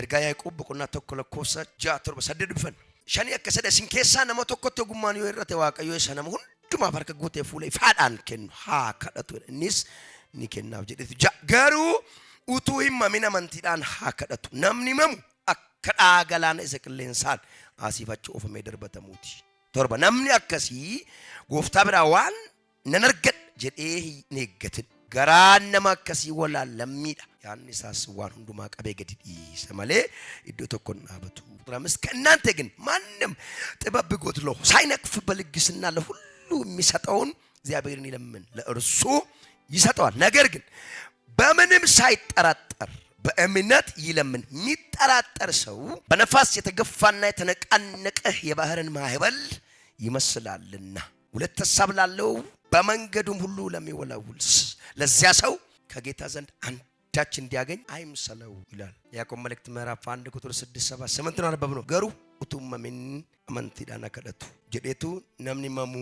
ergaa Yaaqoob boqonnaa tokko lakkoofsa 6:7 dhufan. Shani akka sadii keessaa nama tokkotti ogummaan yoo irrate Waaqayyo isa nama hundumaaf harka guutee fuula ifaadhaan kennu haa kadhatu. Innis ni kennaaf jedhetu. Garuu utuu hin mamin amantiidhaan haa kadhatu. Namni mamu akka dhaagalaana isa qilleensaan asiifachi oofamee darbatamuuti. 7 namni akkasii gooftaa biraa waan nan argadha jedhee hin eeggatin. Garaan nama akkasii walaallammiidha. Yaanni isaas waan hundumaa qabee gadi dhiisa malee iddoo tokko hin dhaabatu. ከእናንተ ግን ማንም ጥበብ ቢጎድለው ሳይነቅፍ በልግስና ለሁሉ የሚሰጠውን እግዚአብሔርን ይለምን ለእርሱ ይሰጠዋል። ነገር ግን በምንም ሳይጠራጠር በእምነት ይለምን። የሚጠራጠር ሰው በነፋስ የተገፋና የተነቃነቀ የባህርን ማዕበል ይመስላልና ሁለት ሐሳብ ላለው በመንገዱም ሁሉ ለሚወላውል ለዚያ ሰው ከጌታ ዘንድ አንዳች እንዲያገኝ አይምሰለው ይላል። ያዕቆብ መልእክት ምዕራፍ 1 ቁጥር 6-7 ነው አነበብነው። ገሩ ኡቱመሚን አመንቲዳና ከደቱ ጀዴቱ ነምኒ መሙ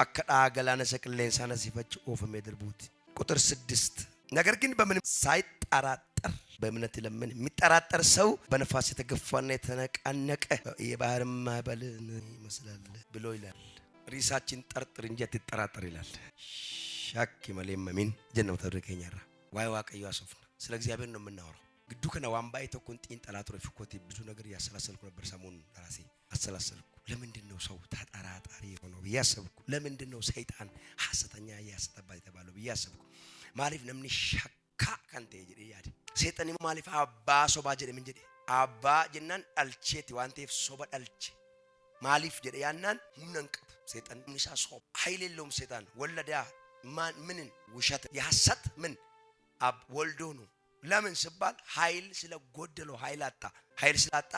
አከዳ ገላነ ሰቅሌንሳና ሲፈጭ ኦፈሜ ድርቡት ቁጥር 6 ነገር ግን በምንም ሳይጠራጠር በእምነት ይለምን። የሚጠራጠር ሰው በነፋስ የተገፋና የተነቃነቀ የባህር ማዕበልን ይመስላል ብሎ ይላል። ሪሳችን ጠርጥር እንጂ አትጠራጠር ይላል። ሻክ መለመሚን ጀነው ተደረከኛራ ዋይ ዋቀዩ አሶፍና ስለ እግዚአብሔር ነው የምናወራው። ግዱ ከነ ዋምባይ ተኮን ጢን ጠላትሮ ፍኮት ብዙ ነገር ያሰላሰልኩ ነበር። ሰሞኑን ራሴ አሰላሰልኩ። ለምንድነው ሰው ተጠራጣሪ ሆኖ ያሰብኩ? ለምንድነው ሰይጣን ሐሰተኛ ያስተባ የተባለው ያሰብኩ? ማሊፍ ነምን ሸካ ካንተ ይያድ ሰይጣን ማሊፍ አባ ሶባ ጀደ ምን ጀደ አባ ጀናን አልቼት ዋንቴፍ ሶባ አልቼ ማሊፍ ጀደ ያናን ሁነንቀብ ሰይጣን ምንሳ ሶብ ኃይል የለውም። ሰይጣን ወለዳ ማን ምንን ውሸት ያሐሰት ምን አብ ወልዶ ነው። ለምን ሲባል ኃይል ስለጎደለው ኃይል ስላጣ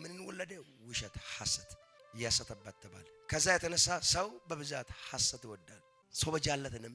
ምን ወለደ? ውሸት ሐሰት ያሰተበት ተባለ። ከዛ የተነሳ ሰው በብዛት ሐሰት ይወዳል። ሰው በጃለተንም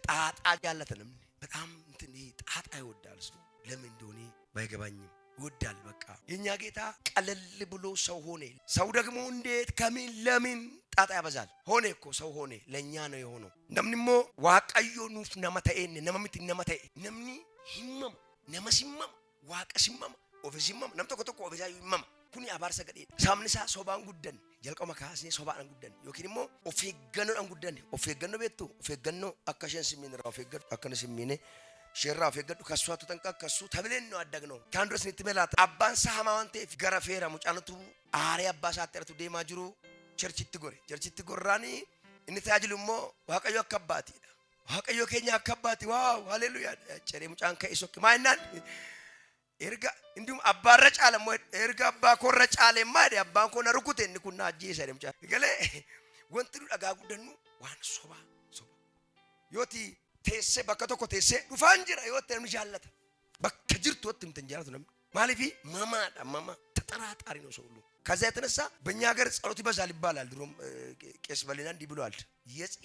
ጣጣ ጃለተንም በጣም እንትን ጣጣ ይወዳል። ሰው ለምን እንደሆነ ባይገባኝም ይወዳል። በቃ የኛ ጌታ ቀለል ብሎ ሰው ሆነ። ሰው ደግሞ እንዴት ከምን ለምን ጣጣ ያበዛል? ሆነ እኮ ሰው ሆነ። ለኛ ነው የሆነው። እንደምንሞ ዋቀዮ ኑፍ ነመታኤን ነመምት ነመታኤ ነምኒ ሂመም ነመሲመም ዋቀሲመም ኦፊሲመም ነምቶ ኮቶ ኦፊሳዩ ይመም ኩኒ አባርሰ ገዴ ሳምንሳ ሶባን ጉደን ጀልቀማ ካስኒ ሶባን ጉደን ዮኪንሞ ኦፊገኖ አንጉደን ኦፊገኖ ቤቱ ኦፊገኖ አካሸን ሲሚን ራ ኦፊገዶ አከነ ሲሚኔ ሸራ ኦፊገዶ ከሷቱ ጠንቃ ከሱ ተብለን ነው አደግነው። ካንድረስ ንትመላት አባንሳ ሃማንቴ ገረፌራ ሙጫነቱ አሪ አባሳ አጥረቱ ዴማ ጅሩ ቸርችት ጎራኒ እንታጅሉሞ ዋቀዮ አከባቲ ዋቀዮ ከኛ አከባቲ ዋው ሃሌሉያ ቸሬ ሙጫን ከኢሶክ ማይናን ኤርጋ እንዲሁም አባረጫ አለ ኤርጋ አባ ኮረጫ አለ ማዲ አባን ኮነ ሩኩቴ እንኩና አጂ ሰለም ጫ ገለ ወንትሩ ዳጋ ጉደኑ ዋን ሶባ ዮቲ ቴሴ በከቶኮ ቴሴ ዱፋንጅራ ዮተም ጃለተ በከጅርት ወጥም ተንጀራቱ ነው ማለፊ ማማ ተጠራጣሪ ነው ሰው ሁሉ። ከዛ የተነሳ በእኛ ሀገር ጸሎት ይበዛል ይባላል። ድሮም ቄስ በሌና እንዲህ ብሏል።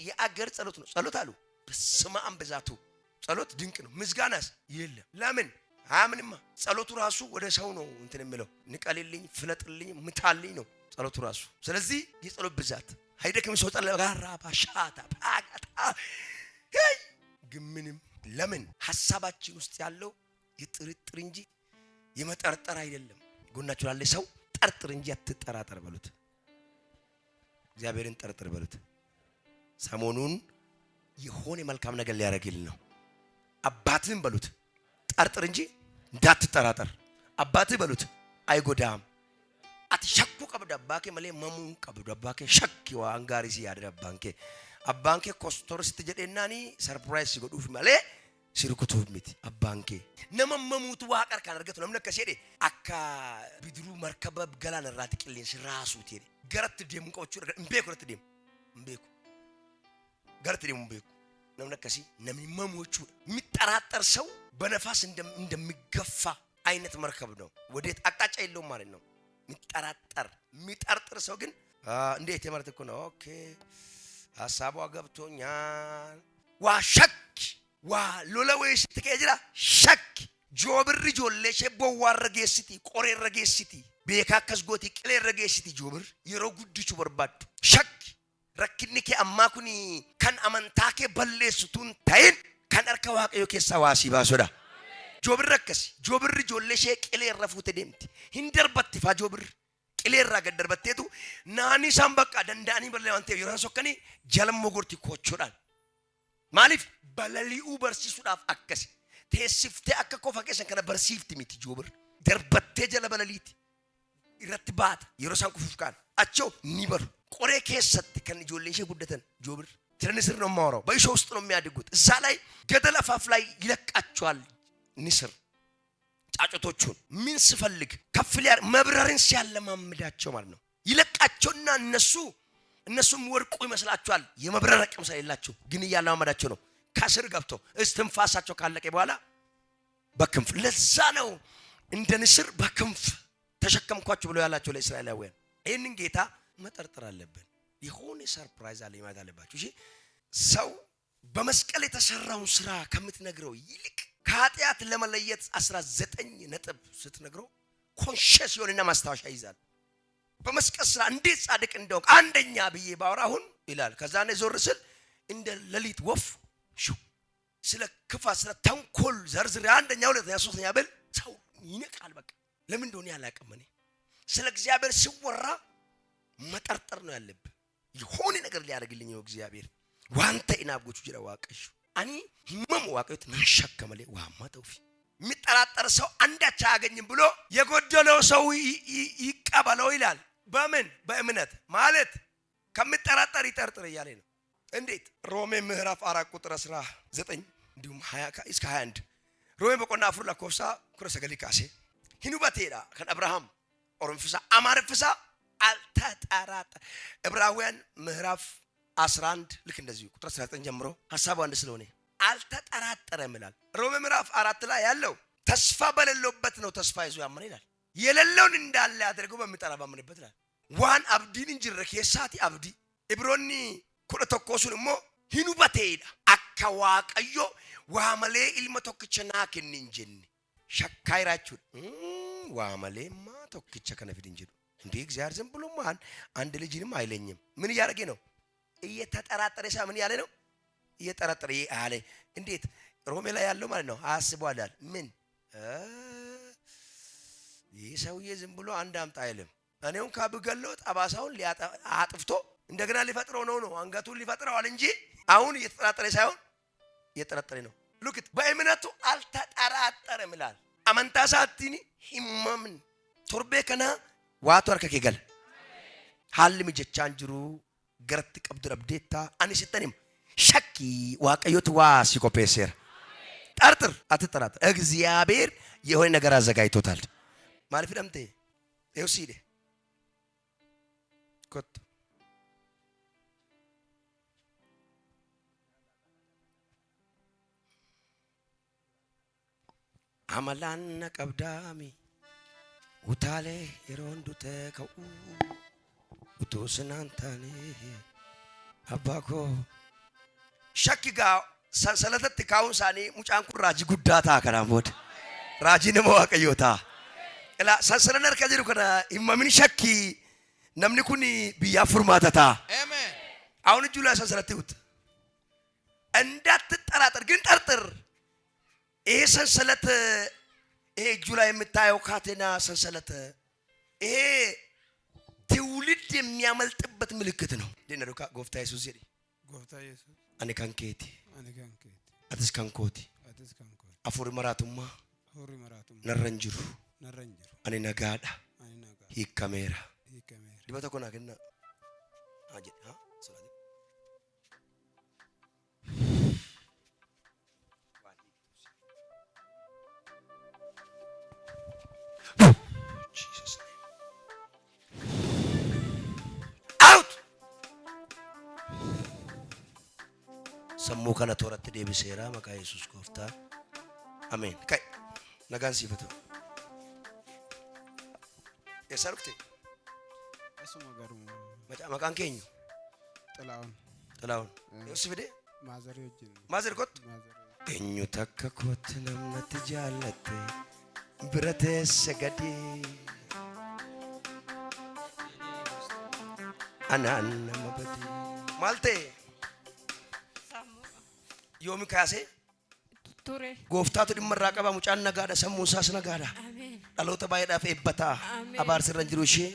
የአገር ጸሎት ነው ጸሎት አሉ። በስመ አብ በዛቱ ጸሎት ድንቅ ነው። ምስጋናስ የለም። ለምን አምንማ ጸሎቱ ራሱ ወደ ሰው ነው እንትን የሚለው ንቀልልኝ ፍለጥልኝ ምታልኝ ነው ጸሎቱ ራሱ። ስለዚህ የጸሎት ብዛት አይደክም። ሰው ጸሎት ጋራ ባሻታ ባጋታ ግምንም ለምን ሐሳባችን ውስጥ ያለው የጥርጥር እንጂ የመጠርጠር አይደለም። ጎናችሁ ያለ ሰው ጠርጥር እንጂ አትጠራጠር በሉት። እግዚአብሔርን ጠርጥር በሉት። ሰሞኑን የሆነ መልካም ነገር ሊያረግል ነው። አባትህን በሉት ጠርጥር እንጂ እንዳትጠራጠር። አባትህ በሉት አይጎዳም። አትሸኩ ቀብድ አባኬ መሌ መሙን ቀብድ አባኬ ሸክ ዋንጋሪ ሲያድር አባንኬ ኮስቶር ስትጀደናኒ ሰርፕራይዝ ሲጎዱፍ መሌ ሲርኩቱ ሚት አባንኬ ነመመሙት ዋቀር ካነርገቱ ነምነ ከሴዴ አካ ቢድሩ መርከበብ ገላን ራትቅልኝ ሲራሱት ይሄ ገረት ደምቆቹ እንቤኩ ረት ደም እንቤኩ ገረት ደም እንቤኩ ነምነ ከሲ ነመመሙቹ የሚጠራጠር ሰው በነፋስ እንደሚገፋ አይነት መርከብ ነው። ወዴት አቅጣጫ የለውም ማለት ነው። የሚጠርጥር ሰው ግን እንዴት የመርት እኮ ነው። ኦኬ ሐሳቡ ገብቶኛል። ዋሸክ ዋ ሎለዌስ ተከጅራ ሸክ ጆብር ጆሌ ሸቦ ዋረጌስቲ ቆሬ ረጌስቲ ቤካከስ ጎቲ ቅሌ ረጌስቲ ጆብር የሮ ጉድቹ በርባዱ ሸክ ረክኒኬ አማኩኒ ከን አመንታኬ በሌሱቱን ታይን ከን አርከ ዋቀዮ ከሳ ዋሲ ባሶዳ joobir rakkas joobir ijoollee ishee qilee irra fuute deemti hin darbatti faa joobir qilee irraa gad darbatteetu naani isaan bakka danda'anii ballee waan ta'eef yeroo sokkanii jalmoo gorti kochoodhaan maaliif balali'uu barsiisuudhaaf akkasi teessiftee akka kofa keessan kana barsiifti miti joobir darbattee jala balaliiti irratti baata yeroo isaan kufuuf kaan achoo ni balu qoree keessatti kan ijoollee ishee guddatan joobir ትንስር ነው ማወራው በእሾህ ውስጥ ነው የሚያድጉት እዛ ላይ ገደል አፋፍ ላይ ይለቃቸዋል ንስር ጫጩቶቹን ምን ሲፈልግ ከፍ ሊያር መብረርን ሲያለማምዳቸው ማለት ነው ይለቃቸውና እነሱም ወርቁ ይመስላቸዋል የመብረር አቅም ስለሌላቸው ግን ያለማመዳቸው ነው ከስር ገብቶ እስትንፋሳቸው ካለቀ በኋላ በክንፍ ለዛ ነው እንደ ንስር በክንፍ ተሸከምኳችሁ ብሎ ያላቸው ለእስራኤላውያን ይሄንን ጌታ መጠርጠር አለብን ይሆነ ሰርፕራይዝ አለ ማለት አለባችሁ እሺ ሰው በመስቀል የተሰራውን ስራ ከምትነግረው ይልቅ ከኃጢአት ለመለየት 19 ነጥብ ስትነግረው ኮንሺየስ ይሆንና ማስታወሻ ይዛል በመስቀል ስራ እንዴት ጻድቅ እንደው አንደኛ ብዬ ባወራሁን ይላል ከዛ ነው ዞር ስል እንደ ሌሊት ወፍ ስለ ክፋ ስለ ተንኮል ዘርዝር አንደኛ ሁለተኛ ሶስተኛ ብል ሰው ይነቃል በቃ ለምን እንደሆነ ያላቀም እኔ ስለ እግዚአብሔር ሲወራ መጠርጠር ነው ያለብህ ይሆነ ነገር ሊያደርግልኝ ነው እግዚአብሔር ዋንተ ኢናብጎቹ ጅራ ዋቀሽ አኒ ህመም ዋቀት ናሸከመለ ዋማ ተውፊ የሚጠራጠር ሰው አንዳች አያገኝም ብሎ የጎደለው ሰው ይቀበለው ይላል በምን በእምነት ማለት ከሚጠራጠር ይጠርጥር ይያለ ነው እንዴት ሮሜ ምዕራፍ 4 ቁጥር 19 እንዲሁም 20 እስከ 21 ሮሜ በቆና አፍሩ ለኮፍሳ ኩረሰ ገሊካሴ ሂኑባቴዳ ከን አብርሃም ኦሮምፍሳ አማርፍሳ አልተጠራጠረ ዕብራውያን ምዕራፍ 11 ልክ እንደዚህ ቁጥር 19 ጀምሮ ሐሳቡ አንድ ስለሆነ አልተጠራጠረም ይላል ሮሜ ምዕራፍ 4 ላይ ያለው ተስፋ በሌለበት ነው ተስፋ ይዞ ያመነ ይላል የሌለውን እንዳለ አድርገው በሚጠራ ባመነበት ይላል ዋን አብዲን እንጅረ ከሳቲ አብዲ ኢብሮኒ ኩለተኮሱንሞ ሂኑባቴዳ አካዋቀዮ ዋመሌ ኢልመ ቶክቸና ከንንጀን ሸካይራችሁ ዋመሌማ ቶክቸ ከነፊድ እንጅዱ እንዴ እግዚአብሔር ዝም ብሎ ማን አንድ ልጅንም አይለኝም ምን ያርገ ነው እየተጠራጠረ ሳ ምን ያለ ነው እየተጠራጠረ ያለ እንዴት ሮሜ ላይ ያለው ማለት ነው አስቧላል ምን ይሰውዬ ዝም ብሎ አንድ አምጣ አይልም እኔውን ካብገለው ጠባሳውን አጥፍቶ እንደገና ሊፈጥረው ነው አንገቱን ሊፈጥረዋል እንጂ አሁን እየተጠራጠረ ሳይሆን እየተጠራጠረ ነው ሉክት በእምነቱ አልተጠራጠረም ይላል አመንታሳቲኒ ሂመምን ቶርቤ ከና ዋቱ አርከ ገል ሐልም ጀቻን ጅሩ ገርት ቀብድ ረብዴታ አንስተንም ሸኪ ዋቀዮት ዋሲ ኮፔሰር ጠርጥር አትጠራጠር እግዚአብሔር የሆነ ነገር አዘጋጅቶታል ማለት ፍደምቴ ኤውሲዴ ኮት አመላና ቀብዳሚ ውታሌ የሮንዱተ ከኡ ውቶስናንታኔ አባኮ ሸኪጋ ሰንሰለተት ካውንሳኔ ሙጫንኩ ራጂ ጉዳታ ከናሞድ ራጂ ነሞ ዋቀዮታ እላ ሰንሰለነር ከዚሩ ከና ኢማሚን ሸኪ ነምኒ ኩኒ ቢያ ፉርማታታ አሜን አሁን ጁላ ሰንሰለትውት እንዳትጠራጠር ግን ጠርጥር ይሄ ሰንሰለት ይሄ ጁላ የምታየው ካቴና ሰንሰለት ይሄ ትውልድ የሚያመልጥበት ምልክት ነው ደነሩካ ጎፍታ ኢየሱስ ይሪ ጎፍታ ኢየሱስ አኔ ካንኬቲ አትስ ካንኮቲ አፉሪ መራቱማ ነረንጅሩ አኔ ነጋዳ ሂካሜራ ዲባታ ኮና ከና አጀ ሰላም Jesus out ሰሙ ከነ ተወረት ደብሰራ መካ ኢየሱስ ኮፍታ አሜን ከይ ነጋን ሲፈቱ የሰርክቴ እሱ ነገሩ መቃን ከኝ ጥላውን እሱብዴ ማዘር ኮት እኙ ተከኮት ለምነት ጃለተ ብረቴ ሰገዲ አናን መበዲ ማልቴ ዮሚ ካሴ Gooftaatu dhimma irraa qaba mucaan nagaadha sammuu isaas nagaadha. Dhaloota baay'eedhaaf eebbataa abaarsirra hin jiru ishee.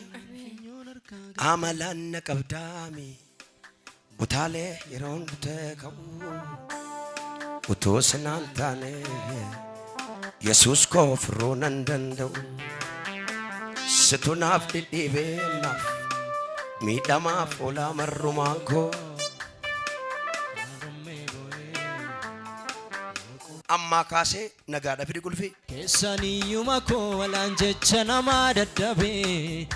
Amalaan na qabdaami utaalee yeroon butee qabu utuu sinaan taane Yesuus koo firuu nan danda'u situ naaf dhidhiibee naaf miidhamaaf oolaa marrumaa koo amma kaasee nagaadha fidi qulfii keessaniyyuma koo walaan jecha namaa dadhabee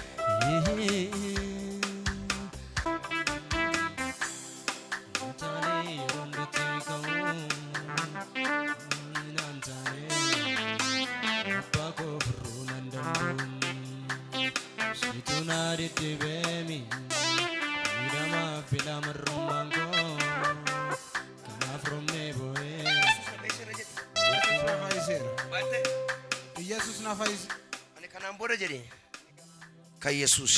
Yesus na faiz. Ani kanaan booda jedhe kan Yesuus.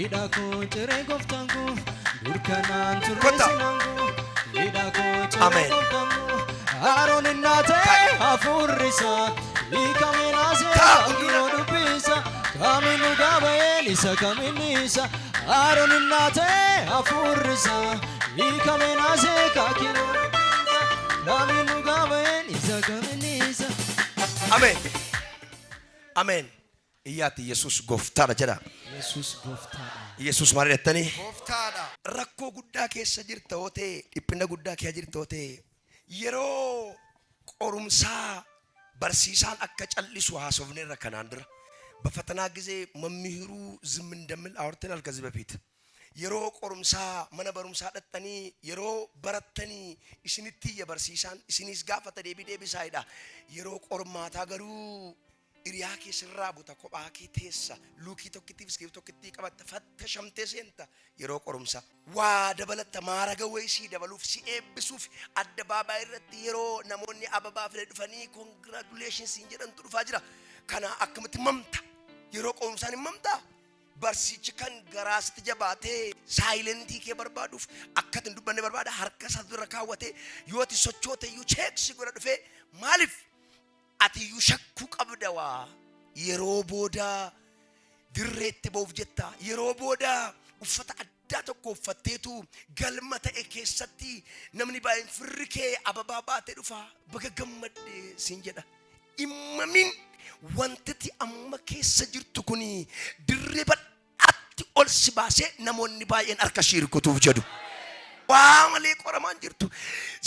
Idako cere goftango durkanan turresinango idako cere goftango Aaron innate afurrisa ikamenase angiro dubisa kaminu gabael isa kaminisa Aaron innate afurrisa ikamenase kakino dubisa kaminu gabael isa kaminisa Amen. Amen. Iyyaati Yesuus gooftaadha jedha. Yesuus gooftaadha. Yesuus maal jettanii? Gooftaadha. Rakkoo guddaa keessa jirta ootee dhiphina guddaa keessa jirta ootee yeroo qorumsaa barsiisaan akka callisu haasofneerra kanaan dura በፈተና ጊዜ መምህሩ ዝም እንደምል አውርተናል ከዚህ በፊት yeroo qorumsaa mana barumsaa dhattanii yeroo barattanii isinitti barsiisaan isinis gaafata deebisaayidha yeroo qormaataa garuu Iriyaa keessirraa buta kophaa kee teessa luukii tokkittiif iskiriiptoo tokkittii qabatta fattashamtee seenta yeroo qorumsa waa dabalata maaraga wayisii dabaluuf si eebbisuuf adda baabaa irratti yeroo namoonni ababaa fide dhufanii congratulations jedhantu dhufaa jira kana akkamitti mamta yeroo qorumsaan mamta barsiichi kan garaasitti jabaatee saayilentii kee barbaaduuf akkatin dubbanne barbaada harka isaa dura kaawwatee yooti sochoote iyyuu cheeksi godha dhufee maaliif ati yu shakku qabdawa yeroo booda dirreetti boof jetta yeroo booda uffata adda tokko uffatteetu galma ta'e keessatti namni baay'een firri kee ababaa baatee dhufa baga gammadde siin jedha immamin wantati amma keessa jirtu kuni dirree badhaatti ol si baasee namoonni baay'een harka shirkutuuf jedhu ዋማሌ ቆረማን ጅርቱ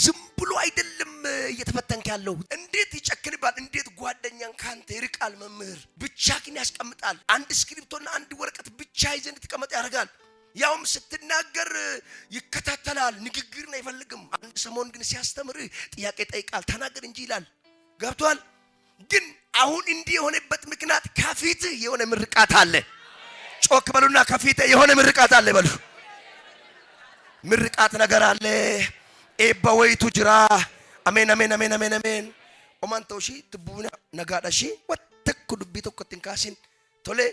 ዝም ብሎ አይደለም እየተፈተንክ ያለው እንዴት ይጨክንባል እንዴት ጓደኛን ካንተ ይርቃል መምህር ብቻህን ያስቀምጣል አንድ ስክሪፕቶና አንድ ወረቀት ብቻ ይዘን ተቀመጥ ያደርጋል ያውም ስትናገር ይከታተላል ንግግርን አይፈልግም አንድ ሰሞን ግን ሲያስተምር ጥያቄ ጠይቃል ተናገር እንጂ ይላል ገብቷል ግን አሁን እንዲህ የሆነበት ምክንያት ከፊት የሆነ ምርቃት አለ ጮክ በሉና ከፊት የሆነ ምርቃት አለ በሉ ምርቃት ነገር አለ ኤባወይቱ ጅራ አሜን አሜን አሜን አሜን አሜን ኦማንቶሺ ትቡና ነጋዳሺ ወተኩ ዱቢ tokkotti kaasin tole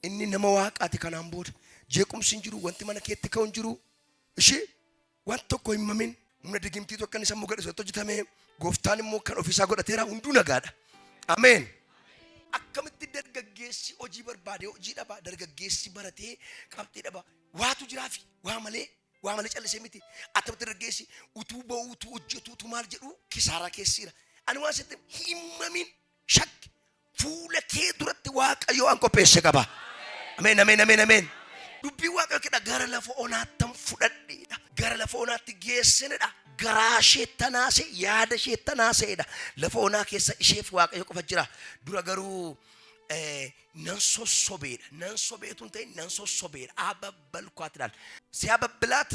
inni nama waaqaati kanaan booda jeequmsi jiru wanti mana keetti ka'u jiru ishi wan tokko himamin humna digimtii tokko kan isa mugadhe soto jitame gooftaan immoo kan ofiisaa godhateera hunduu nagaadha amen akkamitti dargaggeessi hojii barbaade hojii dhaba dargaggeessi baratee qabxii dhaba waatu jiraafi waa malee callisee miti atabti dargaggeessi utuu ba'uutu hojjetuutu maal jedhu kisaara keessiira ani waan sitti himamin shak fuula kee duratti waaqayyo an qopheesse qaba amen amen amen amen dubbii waaqayyo kedha gara lafa onaatti fudhadheedha gara lafa onaatti geessinedha garaa sheettanaase yaada sheettanaaseedha lafa onaa keessa isheef waaqayyo qofa jira dura garuu ነንሶሶ ቤቱን ተይ ነንሶሶ ቤት አበበልኳት ይላል። ሲያበብላት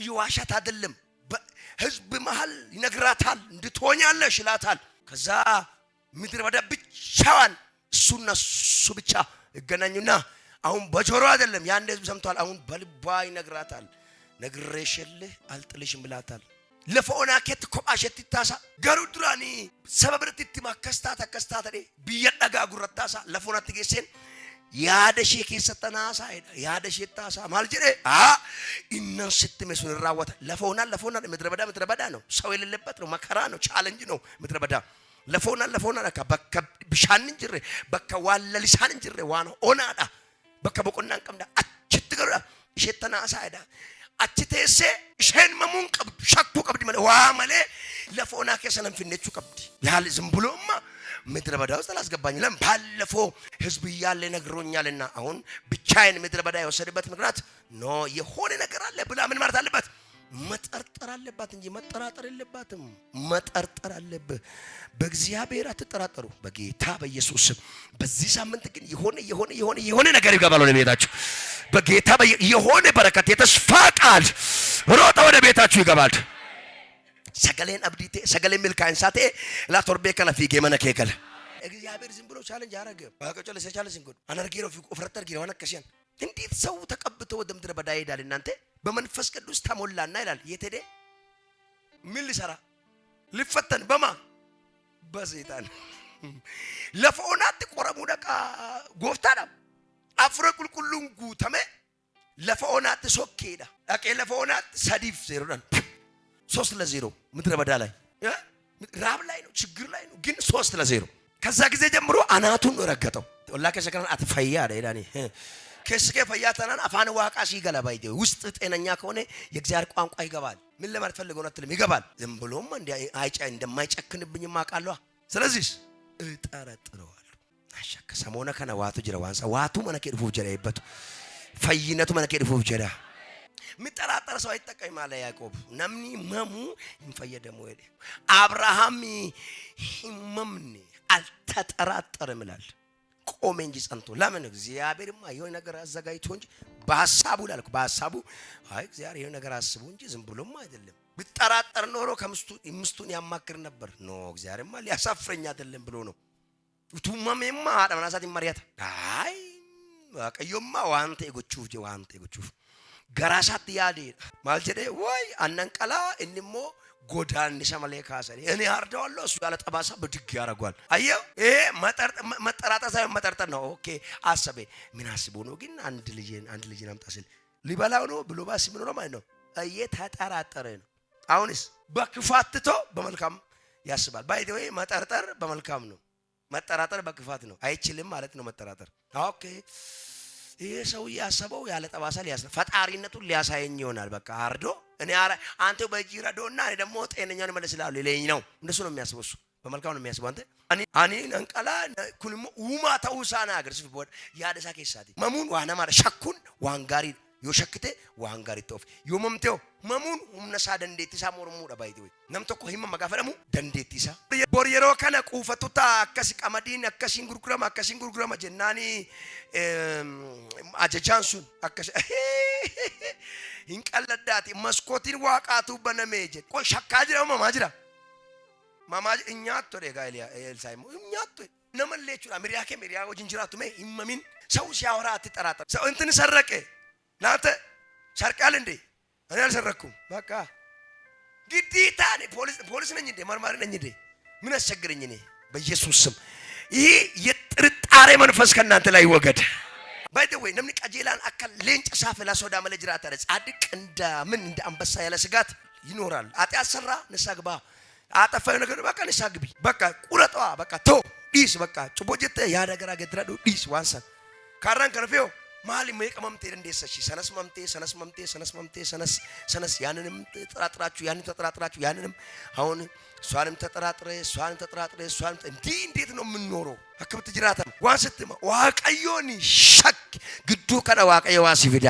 ይዋሻት አይደለም፣ በህዝብ መሃል ይነግራታል፣ እንድትሆኛለሽ ይላታል። ከዛ ምድረ በዳ ብቻዋን እሱና እሱ ብቻ ይገናኙና አሁን በጆሮ አይደለም ያን ህዝብ ሰምቷል፣ አሁን በልቧ ይነግራታል። ነግሬሽልህ አልጥልሽም ብላታል። ለፈኦና ከት ኮባሸት ታሳ ገሩ ድራኒ ሰበብረት ማከስታታ ከስታታ ቢየዳጋ ጉረታሳ ለፎና ትገሰን ያደሽ ከሰጠናሳ ያደሽ ታሳ ማልጀሬ ኢነን ስትመስል ራወታ ለፈኦና ምድረ በዳ ነው፣ ሰው የሌለበት ነው፣ መከራ ነው፣ ቻሌንጅ ነው ምድረ በዳ። ለፈኦና ለካ በከ ብሻን እንጅሬ በከ ዋለ ሊሳን እንጅሬ ዋኖ ኦናዳ በከ በቆናን ቀምዳ አችትገራ እሸተናሳ አይዳ አችቴሴ ሸን መሙን ቀብድ ሸክቱ ቀብድ ማለት ዋ ማለት ለፎና ከሰለም ፍነቹ ቀብድ ያል ዝም ብሎማ ምድረ በዳ ውስጥ አላስገባኝ ለም ባለፈው ህዝብ ይያለ ነግሮኛልና አሁን ብቻዬን ምድረ በዳ የወሰደበት ምክንያት ኖ የሆነ ነገር አለ ብላ ምን ማለት አለበት? መጠርጠር አለባት እንጂ መጠራጠር የለባትም። መጠርጠር አለበት። በእግዚአብሔር አትጠራጠሩ፣ በጌታ በኢየሱስ ስም። በዚህ ሳምንት ግን የሆነ ነገር ይገባል ወደ ቤታችሁ። በጌታ የሆነ በረከት የተስፋ ቃል ሮጣ ወደ ቤታችሁ ይገባል። ሰገሌን አብዲቴ ሰገሌ ሚልካንሳቴ ላቶርቤ ከነፊ ገመነ ከከለ እግዚአብሔር ዝም ብሎ ቻሌንጅ አረገ ባቀጨለ ሰቻለ ሲንጎ አነርጊሮ ፊ ቁፍረተር ጊሮ ወነከሽን እንዴት ሰው ተቀብቶ ወደ ምድረ በዳ ይሄዳል? እናንተ በመንፈስ ቅዱስ ተሞላና ይላል። የት ሄደ? ምን ሊሰራ? ሊፈተን በማ በሰይጣን ለፈኦናት ቆረሙ ደቃ ጎፍታና አፍረ ቁልቁሉን ጉተመ ለፈኦናት ሶኬዳ አቄ ለፈኦናት ሰዲፍ 3-0 ምድረ በዳ ላይ ራብ ላይ ነው፣ ችግር ላይ ነው፣ ግን 3-0 ከዛ ጊዜ ጀምሮ አናቱን ረገጠው። ወላከ ሰከራን አትፈያ አይዳኒ ከስከ ፈያተናን አፋን ዋቃ ሲገለባይ ውስጥ ጤነኛ ከሆነ የእግዚአብሔር ቋንቋ ይገባል። ምን ለማለት ፈልገው ነው አትልም? ይገባል። ዝም ብሎም እንደማይጨክንብኝ ማቃለዋ። ስለዚህ እጠረጥረዋለሁ። አሸከ ሰሞነ ከነ ዋቱ ጅራ ዋንሳ ዋቱ መነከ ድፉ ጅራ ይበቱ ፈይነቱ መነከ ድፉ ጅራ ሚጠራጠር ሰው አይጠቀም አለ ያዕቆብ። ነምኒ መሙ እንፈየደሞ ይደ አብርሃም መምኒ አልተጠራጠረም ይላል። ቆመ እንጂ ጸንቶ። ለምን? እግዚአብሔርማ የሆነ ነገር አዘጋጅቶ እንጂ በሐሳቡ ላልኩ በሐሳቡ አይ እግዚአብሔር የሆነ ነገር አስቡ እንጂ ዝም ብሎም አይደለም። ቢጠራጠር ኖሮ ከምስቱን ያማክር ነበር። ኖ እግዚአብሔርማ ሊያሳፍረኝ አይደለም ብሎ ነው። ቱማሜማ አዳማናሳት ይማሪያት አይ ዋቀዮማ ዋንተ የጎቹፍ ገራሳት ያዲ ማልጀደ ወይ አነንቀላ እንሞ ጎዳን ሸመለ ካሰሪ እኔ አርዳዋለሁ እሱ ያለ ጠባሳ በድግ ያረጋል። አየው ይሄ መጠራጠር ሳይሆን መጠርጠር ነው። ኦኬ አሰበ ምን አስቦ ነው ግን አንድ ልጅን አምጣስል ሊበላው ነው ብሎ ባስ ምን ነው ማለት ነው። ተጠራጠረ ነው። አሁንስ በክፋትቶ በመልካም ያስባል። ባይደ ወይ መጠርጠር በመልካም ነው፣ መጠራጠር በክፋት ነው። አይችልም ማለት ነው መጠራጠር። ኦኬ ይሄ ሰው ያሰበው ያለ ጠባሳ ፈጣሪነቱን ሊያሳየኝ ይሆናል። በቃ አርዶ እኔ አንተ በጂራዶና እኔ ደግሞ ጤነኛውን መልስላሉ ይለኝ ነው። እንደሱ ነው የሚያስበው እሱ። በመልካም ነው የሚያስበው። አንተ አኒ አንቀላ ኩልሙ ውማ ተውሳና አገርስ ቢወድ ያደሳ ከሳቲ መሙን ዋና ማረ ሸኩን ዋንጋሪ ዮሸክቴ ዋንጋሪ ቶፍ ዮመምቴው መሙን ሁምነሳ ደንዴቲሳ ሞርሙ ዳባይቲ ወይ ነምቶኮ ሂመ መጋፈለሙ ደንዴቲሳ ቦርየሮ ከነ ቁፈቱታ አከሲ ቀመዲን አከሲን ጉርጉራማ ጀናኒ አጀጃንሱን አከሲ እንቀለዳቲ መስኮቲን ዋቃቱ በነሜጀ ቆይ ሸካጅራው ማማጅ እኛቶ ደጋይሊያ ኤልሳይሞ እኛቶ ነመለቹ አሜሪካኬ ሜሪያው ጅንጅራቱ ሜ ኢማሚን ሰው ሲያወራ አትጠራጠር። ሰው እንትን ሰረቀ ናተ ሰርቃል እንዴ? እኔ አልሰረኩም። በቃ ግዴታ ነኝ። ፖሊስ ነኝ እንዴ? መርማሪ ነኝ እንዴ? ምን አስቸግረኝ እኔ? በኢየሱስ ስም ይሄ የጥርጣሬ መንፈስ ከናንተ ላይ ይወገድ። ባይደወይ ነምን ቀጄላን አካል ሌንጭ ሳፈላ ሶዳ መለጅራታ ጻድቅ እንደ አንበሳ ያለ ስጋት ይኖራል። አጥያት ሰራ ንሳግባ አጠፋው ነገር በቃ ንሳግቢ በቃ ቁረጣዋ በቃ ቶ ዲስ በቃ ጭቦጀተ ያ ነገር አገድራዶ ዲስ ዋንሳ ካራን ከነፈው ማሊ መቀመምቴ እንደሰሽ ሰነስ ያንንም ተጠራጥራችሁ ያንንም አሁን ሷንም ተጠራጥረ እንዴት ነው የምንኖረው? አከብት ጅራታ ዋንስትማ ዋቀዮኒ ሸክ ግዱ ከነ ዋቀዮ ዋሲቪዳ